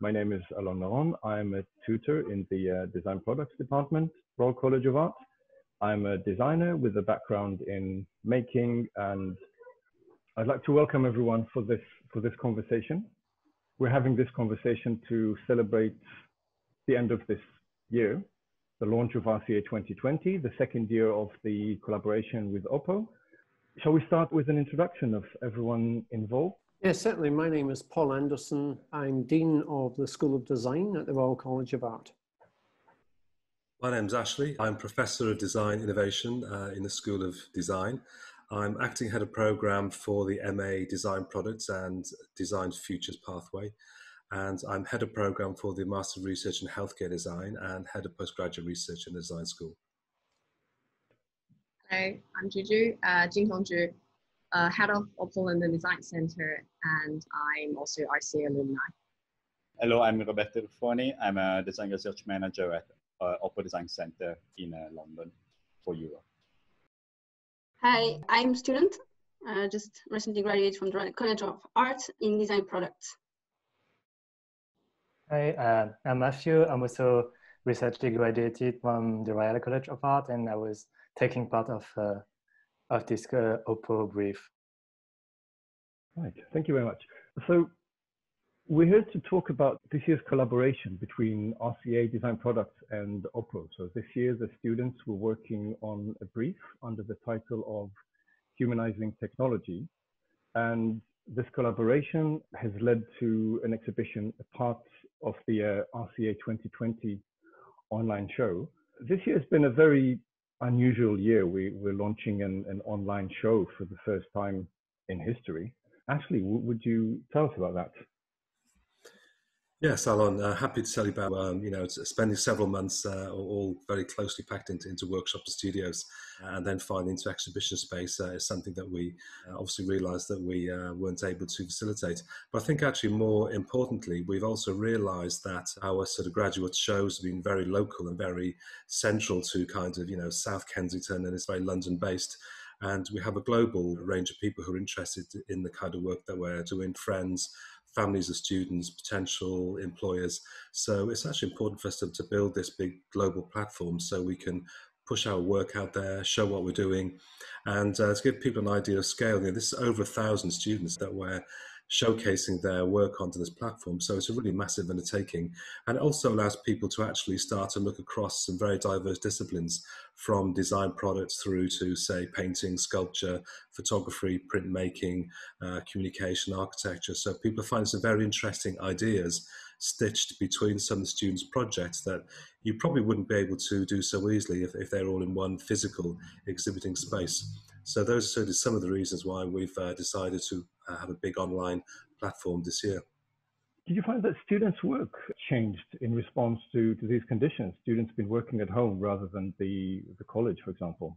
My name is Alon Naron. I'm a tutor in the Design Products Department, Royal College of Art. I'm a designer with a background in making, and I'd like to welcome everyone for this conversation. We're having this conversation to celebrate the end of this year, the launch of RCA 2020, the second year of the collaboration with OPPO. Shall we start with an introduction of everyone involved? Yes, certainly. My name is Paul Anderson. I'm Dean of the School of Design at the Royal College of Art. My name's Ashley. I'm Professor of Design Innovation in the School of Design. I'm Acting Head of Programme for the MA Design Products and Design Futures pathway. And I'm Head of Programme for the Master of Research in Healthcare Design and Head of Postgraduate Research in the Design School. Hello, I'm Juju, Jing Hongju, Head of OPPO in the Design Center, and I'm also RCA alumni. Hello, I'm Roberto Ruffoni. I'm a Design Research Manager at OPPO Design Center in London for Europe. Hi, I'm a student, just recently graduated from the Royal College of Art in Design Products. Hi, I'm Matthew. I'm also recently graduated from the Royal College of Art, and I was taking part of this OPPO brief. Right, thank you very much. So we're here to talk about this year's collaboration between RCA Design Products and OPPO. So this year the students were working on a brief under the title of Humanizing Technology. And this collaboration has led to an exhibition, a part of the RCA 2020 online show. This year has been a very unusual year. We're launching an online show for the first time in history. Ashley, would you tell us about that? Yes, Alon, happy to tell you about, spending several months all very closely packed into workshop studios and then finally into exhibition space is something that we obviously realised that we weren't able to facilitate. But I think actually more importantly, we've also realised that our sort of graduate shows have been very local and very central to kind of, South Kensington, and it's very London based. And we have a global range of people who are interested in the kind of work that we're doing, friends, families of students, potential employers. So it's actually important for us to build this big global platform so we can push our work out there, show what we're doing, and to give people an idea of scale. This is over 1,000 students that we're showcasing their work onto this platform. So it's a really massive undertaking, and it also allows people to actually start to look across some very diverse disciplines, from design products through to, say, painting, sculpture, photography, printmaking, communication, architecture. So people find some very interesting ideas stitched between some of the students' projects that you probably wouldn't be able to do so easily if they're all in one physical exhibiting space. So those are certainly some of the reasons why we've decided to have a big online platform this year. Did you find that students' work changed in response to these conditions? Students been working at home rather than the college, for example?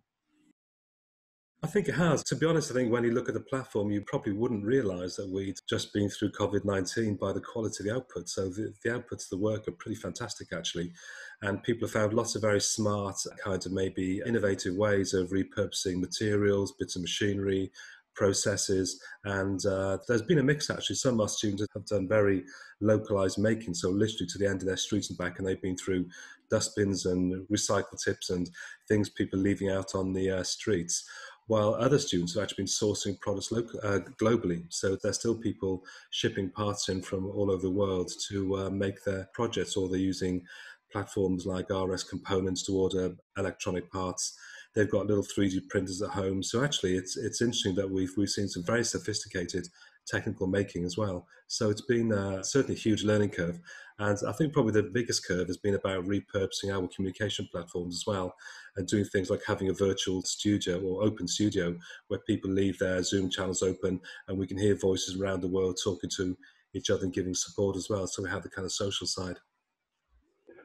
I think it has. To be honest, I think when you look at the platform, you probably wouldn't realise that we'd just been through COVID-19 by the quality of the output. So the outputs of the work are pretty fantastic, actually. And people have found lots of very smart, kind of maybe innovative ways of repurposing materials, bits of machinery, processes, and there's been a mix actually. Some of our students have done very localized making, so literally to the end of their streets and back, and they've been through dustbins and recycle tips and things people leaving out on the streets, while other students have actually been sourcing products globally. So there's still people shipping parts in from all over the world to make their projects, or they're using platforms like RS Components to order electronic parts. They've got little 3D printers at home. So actually it's interesting that we've seen some very sophisticated technical making as well. So it's been certainly a huge learning curve. And I think probably the biggest curve has been about repurposing our communication platforms as well, and doing things like having a virtual studio or open studio where people leave their Zoom channels open and we can hear voices around the world talking to each other and giving support as well. So we have the kind of social side.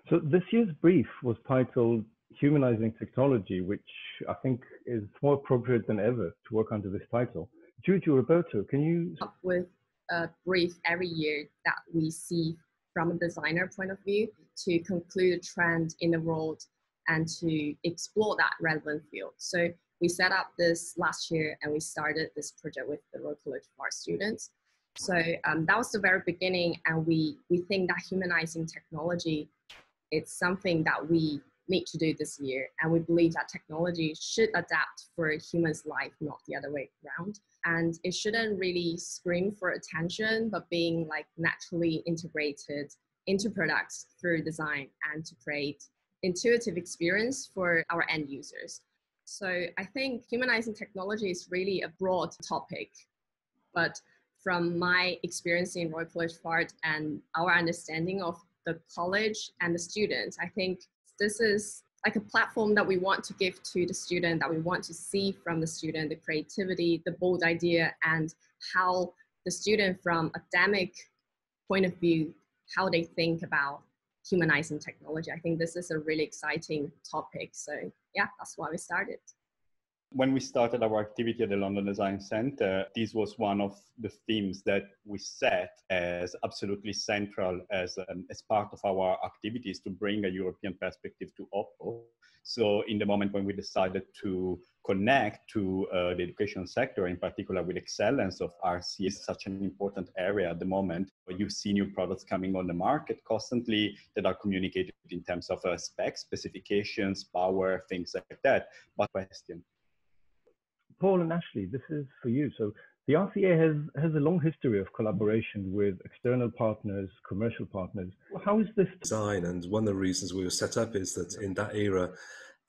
So this year's brief was titled Humanizing Technology, which I think is more appropriate than ever to work under this title. Juju, Roberto, can you... Up with a brief every year that we see from a designer point of view to conclude a trend in the world and to explore that relevant field. So we set up this last year and we started this project with the Royal College of Art students. So that was the very beginning, and we think that humanizing technology, it's something that we need to do this year, and we believe that technology should adapt for a human's life, not the other way around. And it shouldn't really scream for attention, but being like naturally integrated into products through design and to create intuitive experience for our end users. So I think humanizing technology is really a broad topic, but from my experience in Royal College of Art and our understanding of the college and the students, I think this is like a platform that we want to give to the student, that we want to see from the student, the creativity, the bold idea, and how the student from academic point of view, how they think about humanizing technology. I think this is a really exciting topic. So yeah, that's why we started. When we started our activity at the London Design Centre, this was one of the themes that we set as absolutely central as part of our activities to bring a European perspective to OPPO. So in the moment when we decided to connect to the education sector, in particular with excellence of RC is such an important area at the moment, where you see new products coming on the market constantly that are communicated in terms of specs, specifications, power, things like that. But question. Paul and Ashley, this is for you. So the RCA has a long history of collaboration with external partners, commercial partners. How is this design? And one of the reasons we were set up is that in that era,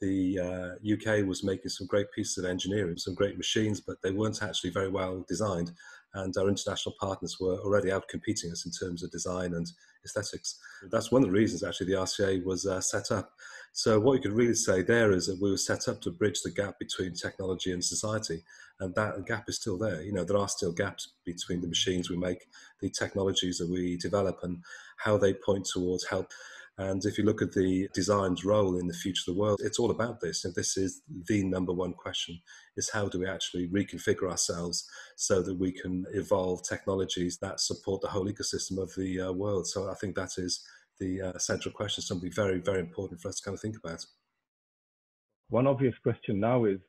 the UK was making some great pieces of engineering, some great machines, but they weren't actually very well designed. And our international partners were already out competing us in terms of design and aesthetics. That's one of the reasons actually the RCA was set up. So what you could really say there is that we were set up to bridge the gap between technology and society. And that gap is still there. You know, there are still gaps between the machines we make, the technologies that we develop, and how they point towards help. And if you look at the design's role in the future of the world, it's all about this. And this is the number one question, is how do we actually reconfigure ourselves so that we can evolve technologies that support the whole ecosystem of the world. So I think that is the central question, something very, very important for us to kind of think about. One obvious question now is,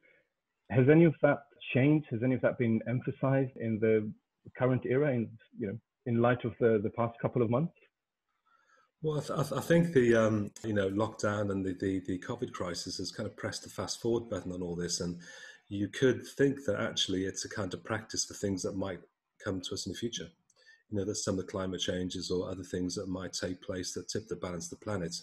has any of that changed? Has any of that been emphasized in the current era, in light of the past couple of months? Well, I think the lockdown and the COVID crisis has kind of pressed the fast forward button on all this, and you could think that actually it's a kind of practice for things that might come to us in the future. You know, that some of the climate changes or other things that might take place that tip the balance of the planet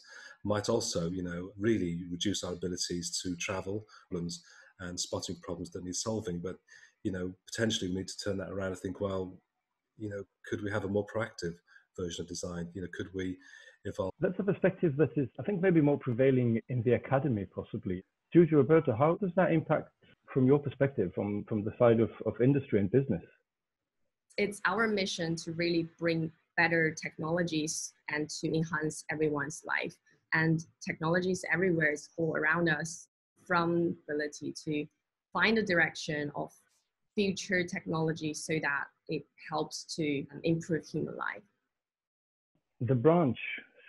might also, really reduce our abilities to travel problems and spotting problems that need solving. But, potentially we need to turn that around and think, well, could we have a more proactive version of design? Could we evolve? That's a perspective that is, I think, maybe more prevailing in the academy, possibly. Giorgio, Roberto, how does that impact from your perspective, from the side of industry and business? It's our mission to really bring better technologies and to enhance everyone's life. And technologies everywhere is all around us, from ability to find a direction of future technology so that it helps to improve human life. The branch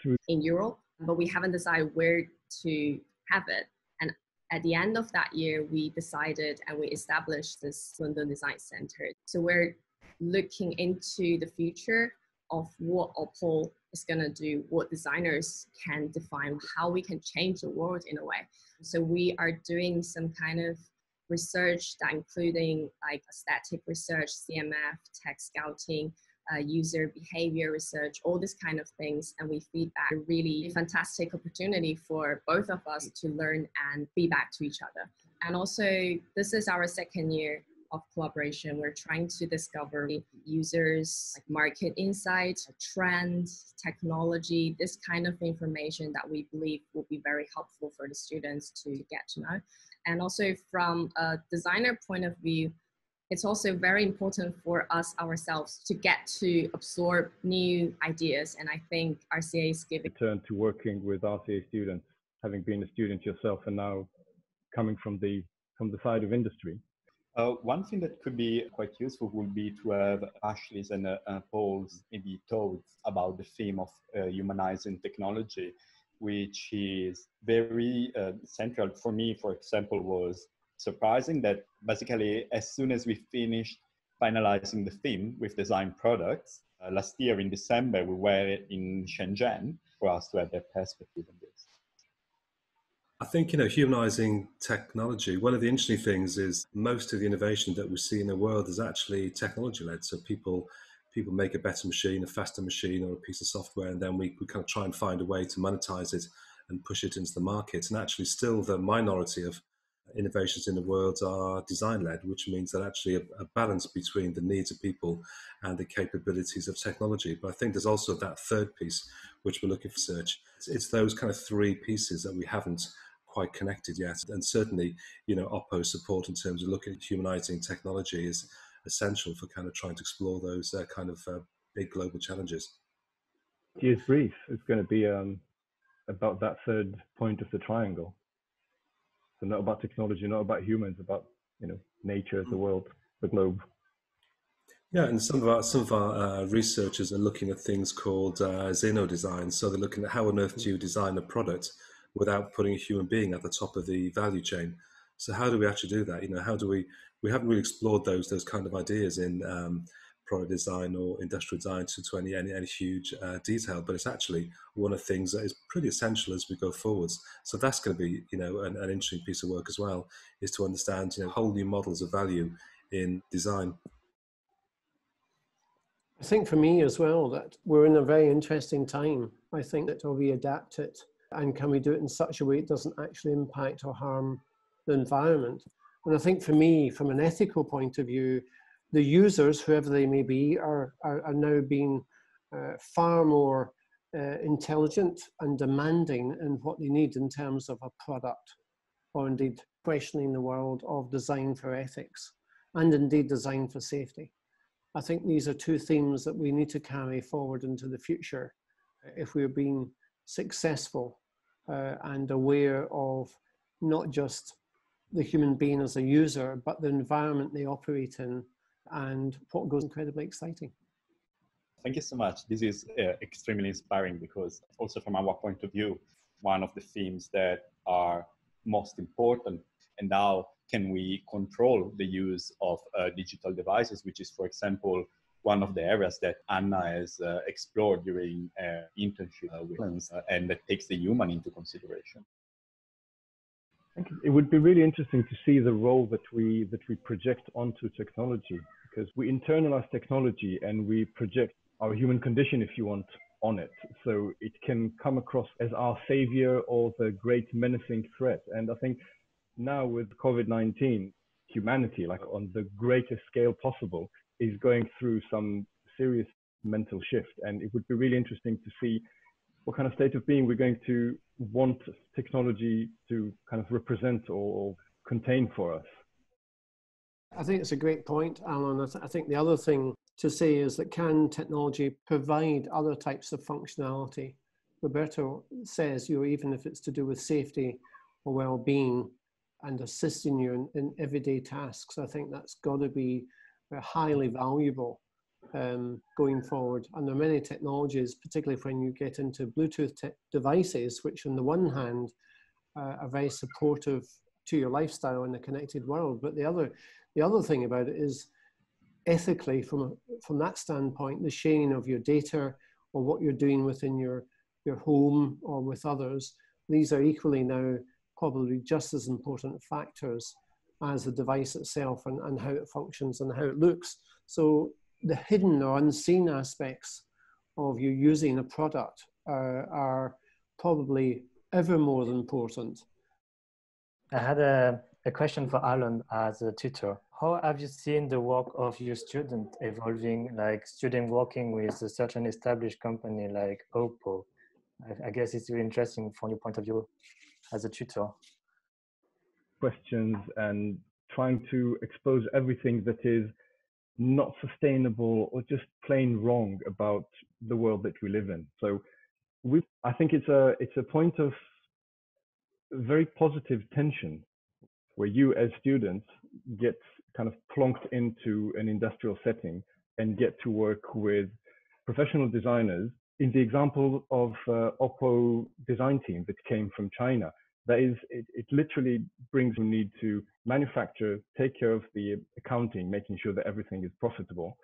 through in Europe, but we haven't decided where to have it. And at the end of that year, we decided and we established this London Design Centre. So we're looking into the future of what OPPO is going to do, what designers can define, how we can change the world in a way. So we are doing some kind of research that including like aesthetic research, CMF, tech scouting, user behavior research, all these kind of things. And we feedback a really fantastic opportunity for both of us to learn and feedback to each other. And also, this is our second year of collaboration. We're trying to discover users, like market insights, trends, technology, this kind of information that we believe will be very helpful for the students to get to know. And also from a designer point of view, it's also very important for us ourselves to get to absorb new ideas. And I think RCA is giving turn to working with RCA students, having been a student yourself and now coming from the side of industry. One thing that could be quite useful would be to have Ashley's and Paul's maybe thoughts about the theme of humanizing technology, which is very central for me. For example, was surprising that basically as soon as we finished finalizing the theme with design products. Last year in December, we were in Shenzhen for us to have their perspective on this. I think, humanizing technology, one of the interesting things is most of the innovation that we see in the world is actually technology-led. So people make a better machine, a faster machine, or a piece of software, and then we kind of try and find a way to monetize it and push it into the market. And actually still the minority of innovations in the world are design-led, which means that actually a balance between the needs of people and the capabilities of technology. But I think there's also that third piece, which we're looking for research. It's those kind of three pieces that we haven't quite connected yet. And certainly, OPPO's support in terms of looking at humanizing technology is essential for kind of trying to explore those big global challenges. Year's brief is going to be about that third point of the triangle. So not about technology, not about humans, about nature, the world, the globe. Yeah, and some of our researchers are looking at things called xeno-design. So they're looking at how on earth do you design a product without putting a human being at the top of the value chain. So how do we actually do that? How do we haven't really explored those kind of ideas in product design or industrial design to any huge detail, but it's actually one of the things that is pretty essential as we go forwards. So that's going to be an interesting piece of work as well, is to understand whole new models of value in design. I think for me as well that we're in a very interesting time. I think that we adapt it, and can we do it in such a way it doesn't actually impact or harm the environment. And I think for me, from an ethical point of view, the users, whoever they may be, are now being far more intelligent and demanding in what they need in terms of a product, or indeed questioning the world of design for ethics and indeed design for safety. I think these are two themes that we need to carry forward into the future if we're being successful and aware of not just the human being as a user, but the environment they operate in and what goes incredibly exciting. Thank you so much. This is extremely inspiring because also from our point of view, one of the themes that are most important and how can we control the use of digital devices, which is, for example, one of the areas that Anna has explored during internship with us, and that takes the human into consideration. I think it would be really interesting to see the role that we project onto technology, because we internalize technology and we project our human condition, if you want, on it. So it can come across as our savior or the great menacing threat. And I think now with COVID-19, humanity, like on the greatest scale possible, is going through some serious mental shift. And it would be really interesting to see what kind of state of being we're going to want technology to kind of represent or contain for us. I think it's a great point, Alan. I think the other thing to say is that can technology provide other types of functionality? Roberto says, even if it's to do with safety or well-being and assisting you in everyday tasks, I think that's got to be highly valuable going forward. And there are many technologies, particularly when you get into Bluetooth devices, which on the one hand are very supportive to your lifestyle in the connected world. But the other thing about it is ethically, from that standpoint, the sharing of your data or what you're doing within your home or with others, these are equally now probably just as important factors as the device itself and how it functions and how it looks. So the hidden or unseen aspects of you using a product are probably ever more important. I had a question for Alan as a tutor. How have you seen the work of your student evolving, like student working with a certain established company like OPPO? I guess it's really interesting from your point of view as a tutor. Questions and trying to expose everything that is not sustainable or just plain wrong about the world that we live in. So I think it's a point of very positive tension where you as students get kind of plonked into an industrial setting and get to work with professional designers. In the example of OPPO design team that came from China, That is, it literally brings you need to manufacture, take care of the accounting, making sure that everything is profitable.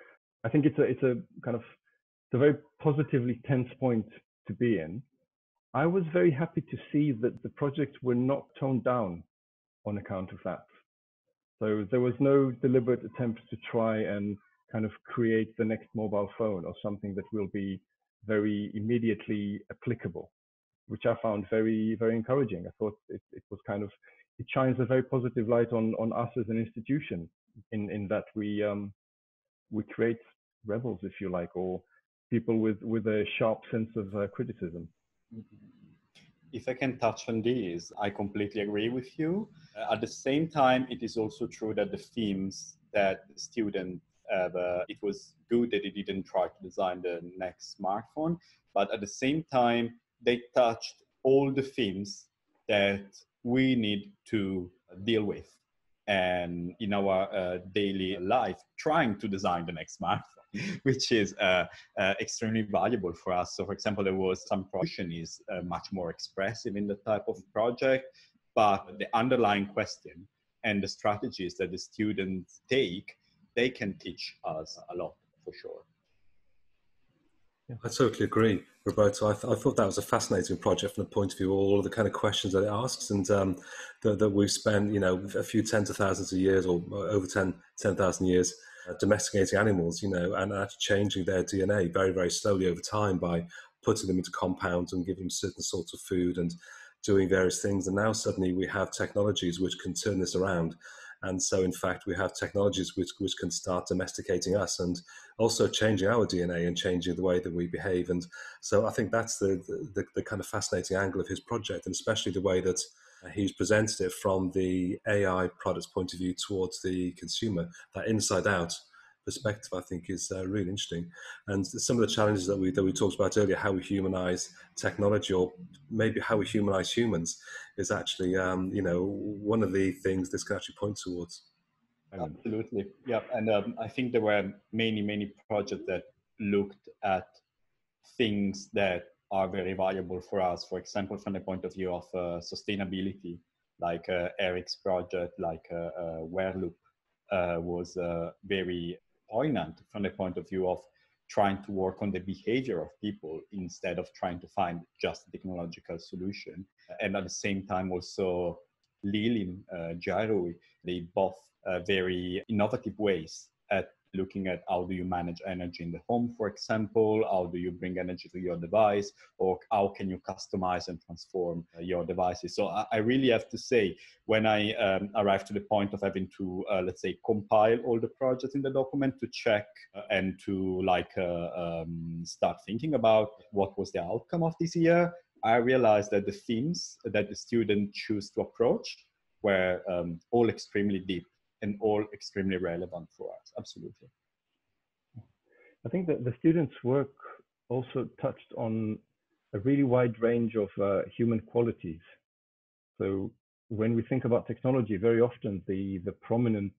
I think it's a kind of, it's a very positively tense point to be in. I was very happy to see that the projects were not toned down on account of that. So there was no deliberate attempt to try and kind of create the next mobile phone or something that will be very immediately applicable, which I found very, very encouraging. I thought it was kind of, it shines a very positive light on us as an institution in that we create rebels, if you like, or people with a sharp sense of criticism. If I can touch on this, I completely agree with you. At the same time, it is also true that the themes that the student have, it was good that they didn't try to design the next smartphone, but at the same time, they touched all the themes that we need to deal with and in our daily life, trying to design the next smartphone. Which is extremely valuable for us. So for example, there was some proposition is much more expressive in the type of project, but the underlying question and the strategies that the students take, they can teach us a lot for sure. I totally agree, Roberto. I thought that was a fascinating project from the point of view of all of the kind of questions that it asks, and that we've spent, a few tens of thousands of years or over 10,000 years domesticating animals, and actually changing their DNA very, very slowly over time by putting them into compounds and giving them certain sorts of food and doing various things. And now suddenly we have technologies which can turn this around. And so, in fact, we have technologies which can start domesticating us and also changing our DNA and changing the way that we behave. And so I think that's the kind of fascinating angle of his project, and especially the way that he's presented it from the AI product's point of view towards the consumer. That inside out perspective, I think, is really interesting. And some of the challenges that we talked about earlier, how we humanize technology, or maybe how we humanize humans, is actually one of the things this can actually point towards. Absolutely, yeah. And I think there were many projects that looked at things that are very valuable for us. For example, from the point of view of sustainability, like Eric's project, like Wereloop, was very poignant from the point of view of trying to work on the behavior of people instead of trying to find just a technological solution. And at the same time, also Lilin, Jairui, they both very innovative ways at looking at how do you manage energy in the home, for example, how do you bring energy to your device, or how can you customize and transform your devices. So I really have to say, when I arrived to the point of having to, let's say, compile all the projects in the document to check and to start thinking about what was the outcome of this year, I realized that the themes that the student choose to approach were all extremely deep and all extremely relevant for us. Absolutely. I think that the students' work also touched on a really wide range of human qualities. So when we think about technology, very often the prominent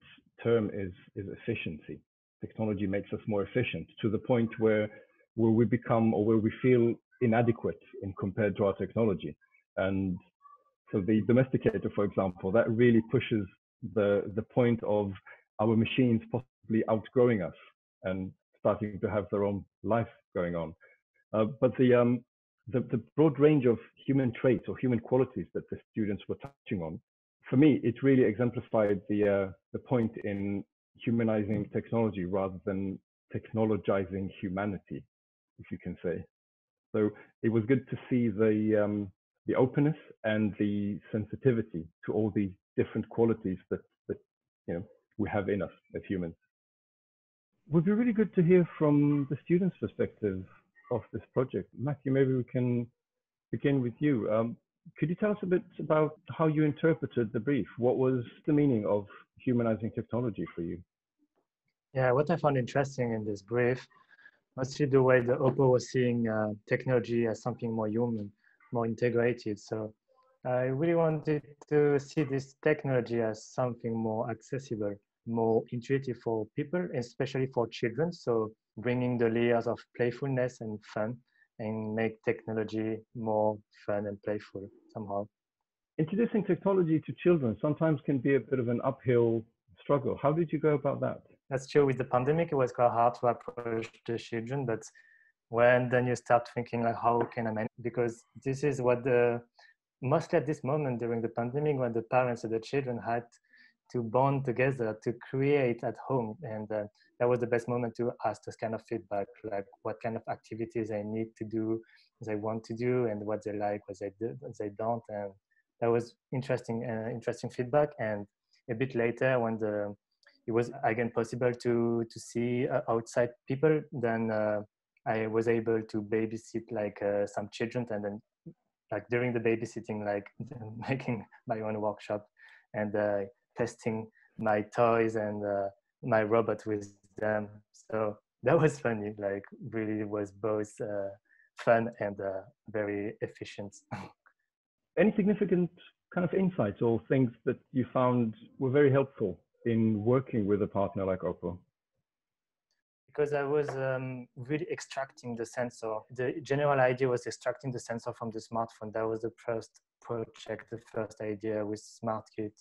term is efficiency. Technology makes us more efficient to the point where we become, or where we feel inadequate in compared to our technology. And so the domesticator, for example, that really pushes the point of our machines possibly outgrowing us and starting to have their own life going on. But the broad range of human traits or human qualities that the students were touching on, for me, it really exemplified the point in humanizing technology rather than technologizing humanity, if you can say. So it was good to see the openness and the sensitivity to all these different qualities that we have in us as humans. It would be really good to hear from the students' perspective of this project. Matthew, maybe we can begin with you. Could you tell us a bit about how you interpreted the brief? What was the meaning of humanizing technology for you? Yeah, what I found interesting in this brief, mostly the way the OPPO was seeing technology as something more human, more integrated. So I really wanted to see this technology as something more accessible, more intuitive for people, especially for children. So bringing the layers of playfulness and fun and make technology more fun and playful somehow. Introducing technology to children sometimes can be a bit of an uphill struggle. How did you go about that? That's true. With the pandemic, it was quite hard to approach the children, but when then you start thinking like, how can I manage? Because this is what mostly at this moment during the pandemic, when the parents and the children had to bond together to create at home, and that was the best moment to ask this kind of feedback, like what kind of activities they need to do, they want to do, and what they like, what they do, what they don't, and that was interesting feedback. And a bit later, when it was again possible to see outside people, then I was able to babysit like some children, and then like during the babysitting, like making my own workshop and testing my toys and my robot with them. So that was funny. Like really, it was both fun and very efficient. Any significant kind of insights or things that you found were very helpful in working with a partner like OPPO? Because I was really extracting the sensor. The general idea was extracting the sensor from the smartphone. That was the first project, the first idea with SmartKit.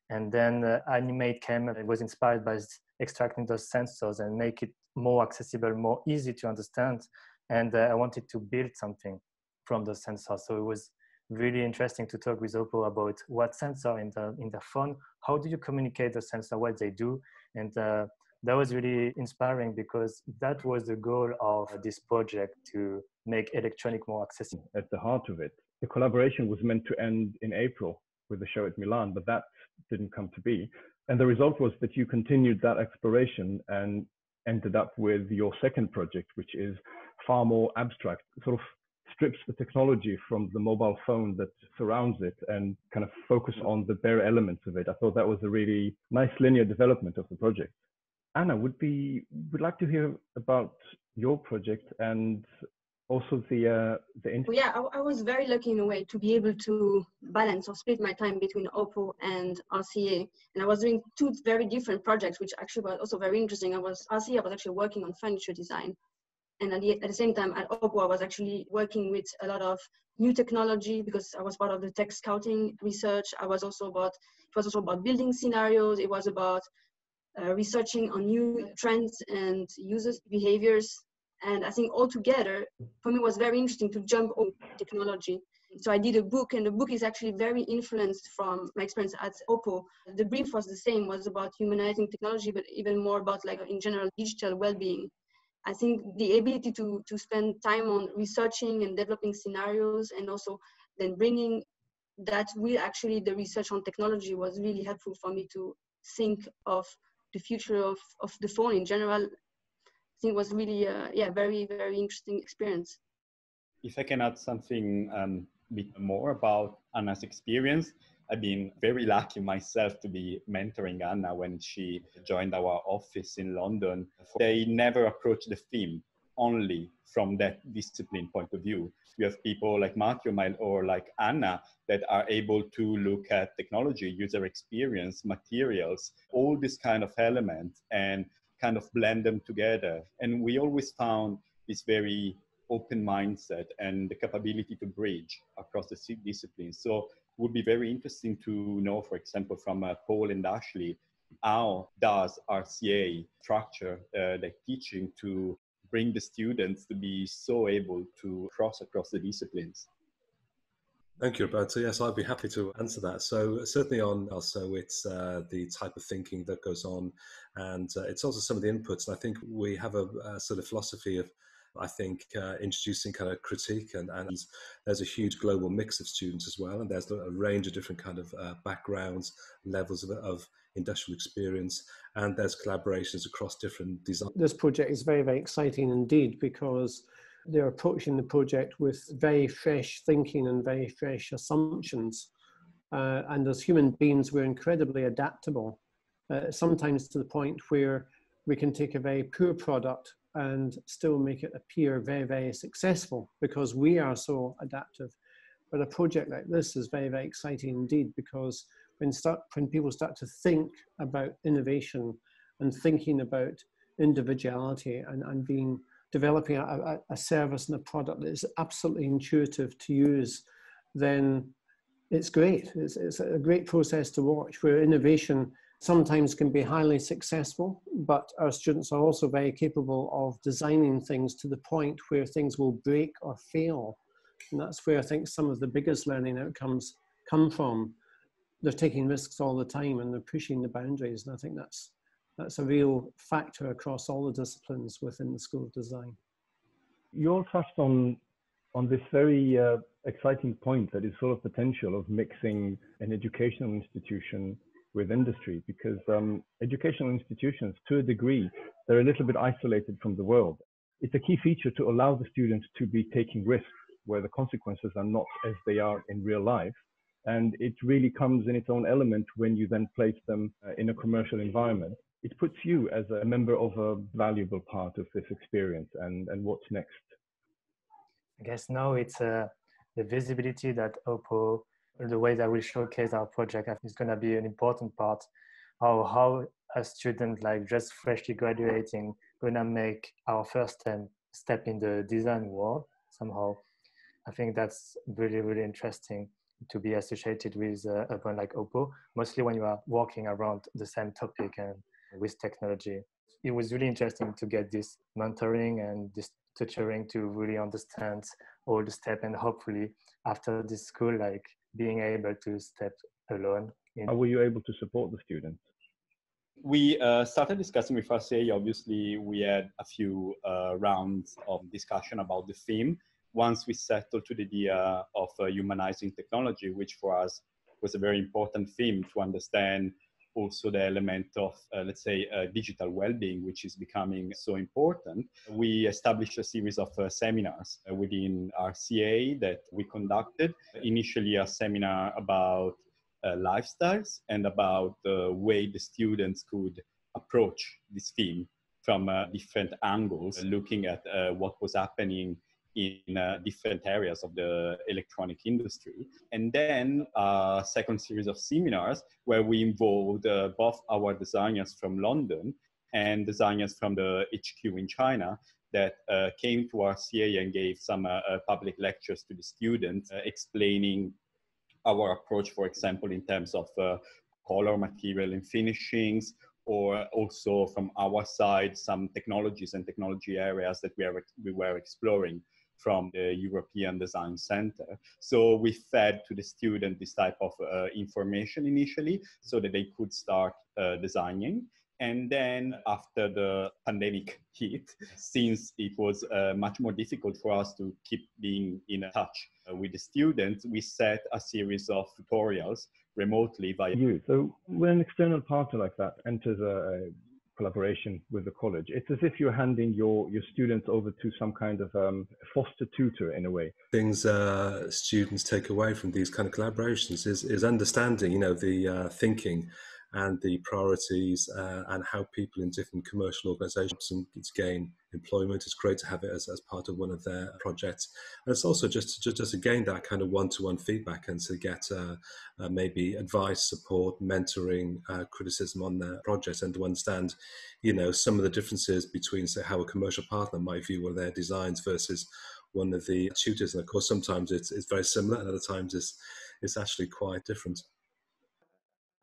And then Animate came and it was inspired by extracting those sensors and make it more accessible, more easy to understand. And I wanted to build something from those sensors. So it was really interesting to talk with OPPO about what sensor in the phone, how do you communicate the sensor, what they do. And that was really inspiring because that was the goal of this project, to make electronic more accessible. At the heart of it, the collaboration was meant to end in April with the show at Milan, but that didn't come to be. And the result was that you continued that exploration and ended up with your second project, which is far more abstract, sort of strips the technology from the mobile phone that surrounds it and kind of focus on the bare elements of it. I thought that was a really nice linear development of the project. Anna, would like to hear about your project and also the yeah, I was very lucky in a way to be able to balance or split my time between OPPO and RCA. And I was doing two very different projects, which actually was also very interesting. RCA, I was actually working on furniture design. And at the same time at OPPO, I was actually working with a lot of new technology because I was part of the tech scouting research. It was also about building scenarios. It was about researching on new trends and users' behaviors. And I think altogether, for me, it was very interesting to jump on technology. So I did a book, and the book is actually very influenced from my experience at OPPO. The brief was the same, was about humanizing technology, but even more about, like, in general, digital well-being. I think the ability to spend time on researching and developing scenarios, and also then bringing that with actually the research on technology, was really helpful for me to think of the future of the phone in general. I think it was really very, very interesting experience. If I can add something a bit more about Anna's experience, I've been very lucky myself to be mentoring Anna when she joined our office in London. They never approach the theme only from that discipline point of view. You have people like Matthew or like Anna that are able to look at technology, user experience, materials, all these kind of elements, and kind of blend them together. And we always found this very open mindset and the capability to bridge across the disciplines. So it would be very interesting to know, for example, from Paul and Ashley, how does RCA structure the teaching to bring the students to be so able to cross across the disciplines? Thank you, Roberto. Yes, I'd be happy to answer that. So certainly on also it's the type of thinking that goes on, and it's also some of the inputs. And I think we have a sort of philosophy of, I think, introducing kind of critique, and there's a huge global mix of students as well, and there's a range of different kind of backgrounds, levels of industrial experience, and there's collaborations across different design. This project is very, very exciting indeed, because they're approaching the project with very fresh thinking and very fresh assumptions. And as human beings, we're incredibly adaptable, sometimes to the point where we can take a very poor product and still make it appear very, very successful because we are so adaptive. But a project like this is very, very exciting indeed, because when people start to think about innovation and thinking about individuality and developing a service and a product that is absolutely intuitive to use, then It's great. It's a great process to watch where innovation sometimes can be highly successful, but our students are also very capable of designing things to the point where things will break or fail. And that's where I think some of the biggest learning outcomes come from. They're taking risks all the time and they're pushing the boundaries. And I think that's a real factor across all the disciplines within the School of Design. You all touched on this very exciting point that is sort of potential of mixing an educational institution with industry, because educational institutions, to a degree, they're a little bit isolated from the world. It's a key feature to allow the students to be taking risks where the consequences are not as they are in real life. And it really comes in its own element when you then place them in a commercial environment. It puts you as a member of a valuable part of this experience and what's next. I guess now it's the visibility that OPPO, the way that we showcase our project is going to be an important part of how a student like just freshly graduating going to make our first step in the design world somehow. I think that's really, really interesting to be associated with a brand like OPPO, mostly when you are walking around the same topic and with technology. It was really interesting to get this mentoring and this tutoring to really understand all the steps, and hopefully after this school, like being able to step alone. How were you able to support the students? We started discussing with RCA. Obviously, we had a few rounds of discussion about the theme. Once we settled to the idea of humanizing technology, which for us was a very important theme to understand also the element of, let's say, digital well-being, which is becoming so important. We established a series of seminars within RCA that we conducted. Initially, a seminar about lifestyles and about the way the students could approach this theme from different angles, looking at what was happening in different areas of the electronic industry. And then a second series of seminars where we involved both our designers from London and designers from the HQ in China that came to RCA and gave some public lectures to the students explaining our approach, for example, in terms of color, material, and finishings, or also from our side, some technologies and technology areas that we were exploring from the European Design Center. So we fed to the student this type of information initially so that they could start designing. And then after the pandemic hit, since it was much more difficult for us to keep being in touch with the students, we set a series of tutorials remotely via you. So when an external partner like that enters a collaboration with the college, it's as if you're handing your students over to some kind of foster tutor in a way. Things students take away from these kind of collaborations is understanding, the thinking and the priorities and how people in different commercial organizations gain employment. It's great to have it as part of one of their projects. And it's also just to gain that kind of one-to-one feedback and to get maybe advice, support, mentoring, criticism on their projects, and to understand, some of the differences between, say, how a commercial partner might view one of their designs versus one of the tutors. And of course, sometimes it's very similar, and other times it's actually quite different.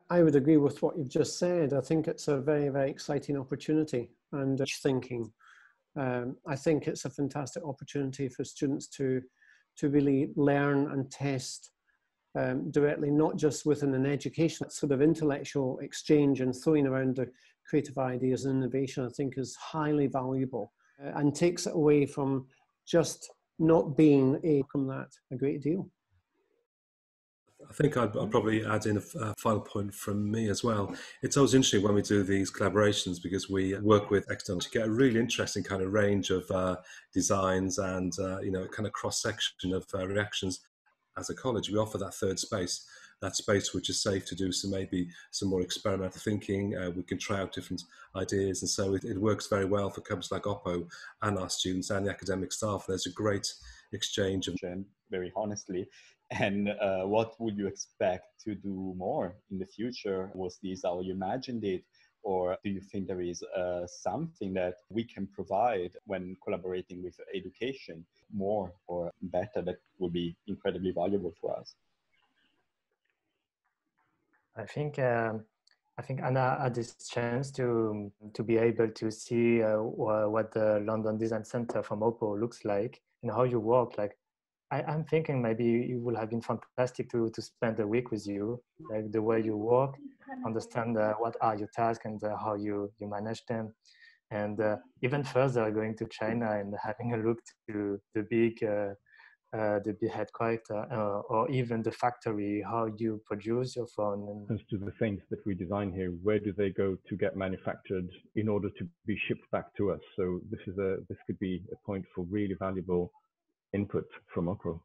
I would agree with what you've just said. I think it's a very, very exciting opportunity and thinking. I think it's a fantastic opportunity for students to really learn and test directly, not just within an education, sort of intellectual exchange and throwing around the creative ideas and innovation, I think is highly valuable and takes it away from just not being a great deal. I think I'd probably add in a final point from me as well. It's always interesting when we do these collaborations because we work with external to get a really interesting kind of range of designs and, kind of cross-section of reactions. As a college, we offer that third space, that space which is safe to do maybe some more experimental thinking. We can try out different ideas. And so it works very well for companies like OPPO and our students and the academic staff. There's a great exchange of... Very honestly. And what would you expect to do more in the future? Was this how you imagined it? Or do you think there is something that we can provide when collaborating with education more or better that would be incredibly valuable for us? I think Anna had this chance to be able to see what the London Design Center from OPPO looks like and how you work. Like, I'm thinking maybe it would have been fantastic to spend a week with you, like the way you work, understand what are your tasks and how you manage them. And even further, going to China and having a look to the big headquarters or even the factory, how you produce your phone. And to the things that we design here, where do they go to get manufactured in order to be shipped back to us? So this could be a point for really valuable input from OPPO.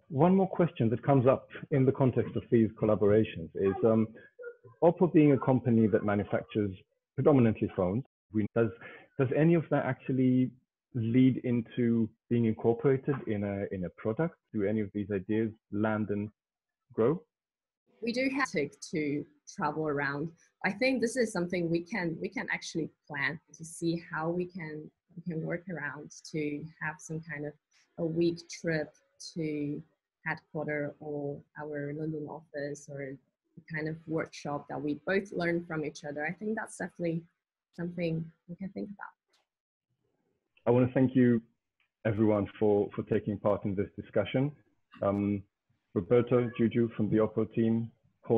One more question that comes up in the context of these collaborations is OPPO being a company that manufactures predominantly phones, does any of that actually lead into being incorporated in a product? Do any of these ideas land and grow? We do have to travel around. I think this is something we can actually plan to see how we can work around to have some kind of a week trip to headquarters or our London office, or a kind of workshop that we both learn from each other. I think that's definitely something we can think about. I want to thank you, everyone, for taking part in this discussion. Roberto, Juju from the OPPO team,